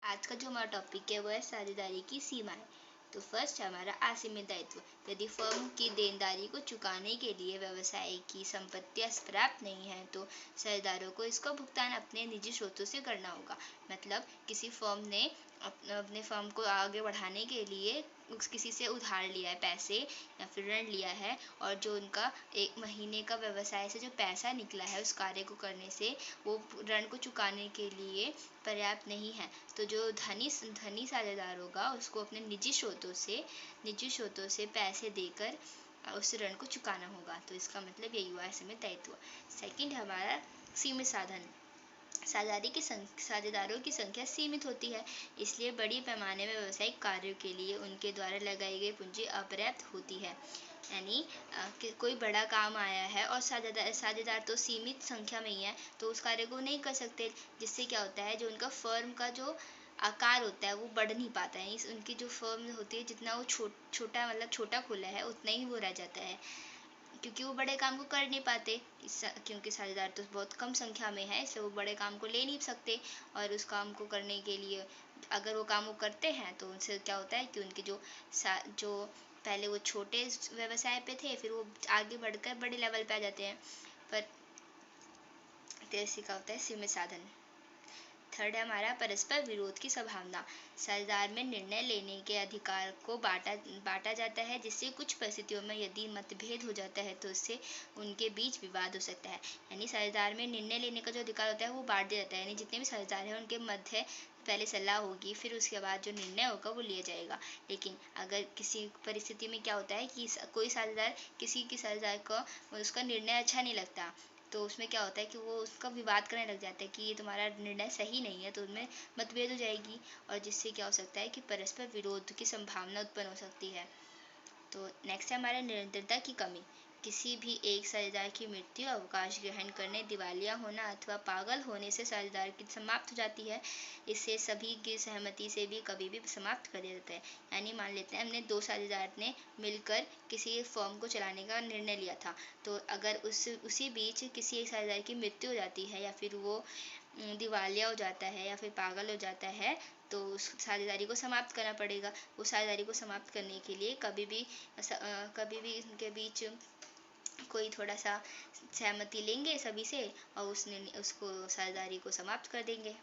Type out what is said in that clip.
आज का जो हमारा टॉपिक है वो है साझेदारी की सीमाएं। तो फर्स्ट है हमारा असीमित दायित्व। यदि फर्म की देनदारी को चुकाने के लिए व्यवसाय की संपत्तियां पर्याप्त नहीं है तो साझेदारों को इसका भुगतान अपने निजी स्रोतों से करना होगा। मतलब किसी फर्म ने अपने फर्म को आगे बढ़ाने के लिए किसी से उधार लिया है पैसे या फिर ऋण लिया है, और जो उनका एक महीने का व्यवसाय से जो पैसा निकला है उस कार्य को करने से वो ऋण को चुकाने के लिए पर्याप्त नहीं है, तो जो धनी साझेदार होगा उसको अपने निजी स्रोतों से पैसे देकर उस ऋण को चुकाना होगा। तो इसका मतलब यही हुआ सीमित दायित्व। सेकंड है हमारा सीमित साधन। साझेदारों की संख्या सीमित होती है, इसलिए बड़ी पैमाने में व्यावसायिक कार्यों के लिए उनके द्वारा लगाई गई पूंजी अपर्याप्त होती है। यानी कोई बड़ा काम आया है और साझेदार तो सीमित संख्या में ही है, तो उस कार्य को नहीं कर सकते, जिससे क्या होता है जो उनका फर्म का जो आकार होता है वो बढ़ नहीं पाता है। उनकी जो फर्म होती है जितना वो छोटा खोला है उतना ही वो रह जाता है, क्योंकि वो बड़े काम को कर नहीं पाते। क्योंकि साझेदार तो बहुत कम संख्या में है, इसलिए वो बड़े काम को ले नहीं सकते। और उस काम को करने के लिए अगर वो काम वो करते हैं तो उनसे क्या होता है कि उनके जो पहले वो छोटे व्यवसाय पे थे, फिर वो आगे बढ़कर बड़े लेवल पे आ जाते हैं। पर जैसे क्या होता है सीमित साधन। थर्ड है हमारा परस्पर विरोध की संभावना। साझेदार में निर्णय लेने के अधिकार को बांटा जाता है, जिससे कुछ परिस्थितियों में यदि मतभेद हो जाता है तो इससे उनके बीच विवाद हो सकता है। यानी साझेदार में निर्णय लेने का जो अधिकार होता है वो बांट दिया जाता है, यानी जितने भी साझेदार हैं उनके मध्य पहले सलाह होगी, फिर उसके बाद जो निर्णय होगा वो लिया जाएगा। लेकिन अगर किसी परिस्थिति में क्या होता है कि कोई साझेदार किसी की साझेदार को उसका निर्णय अच्छा नहीं लगता, तो उसमें क्या होता है कि वो उसका विवाद करने लग जाता है कि ये तुम्हारा निर्णय सही नहीं है, तो उनमें मतभेद हो जाएगी, और जिससे क्या हो सकता है कि परस्पर विरोध की संभावना उत्पन्न हो सकती है। तो नेक्स्ट है हमारा निरंतरता की कमी। किसी भी एक साझेदार की मृत्यु, अवकाश ग्रहण करने, दिवालिया होना अथवा पागल होने से साझेदार की समाप्त हो जाती है। इसे सभी की सहमति से भी कभी भी समाप्त कर दिया जाता है। यानी मान लेते हैं हमने दो साझेदार ने मिलकर किसी फर्म को चलाने का निर्णय लिया था, तो अगर उसी बीच किसी एक साझेदार की मृत्यु हो जाती है या फिर वो दिवालिया हो जाता है या फिर पागल हो जाता है, तो उस साझेदारी को समाप्त करना पड़ेगा। उस साझेदारी को समाप्त करने के लिए कभी भी उनके बीच कोई थोड़ा सा सहमति लेंगे सभी से, और उसको साझेदारी को समाप्त कर देंगे।